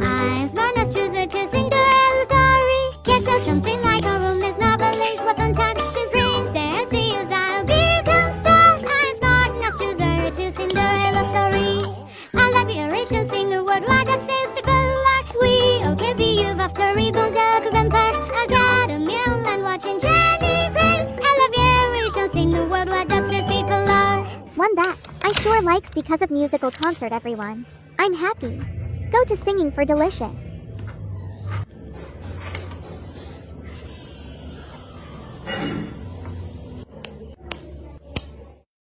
I'm smart enough chooser to Cinderella story. Guess so something like a room is novelist. What on time since princess is I'll become star. I'm smart enough chooser to Cinderella story. I love your Asian singer worldwide that says people are. We okay be you after rebounds like a vampire. I got a million watching Jenny praise. I love your Asian singer worldwide that says people are. One that I sure likes because of musical concert everyone. I'm happy. Go to singing for delicious.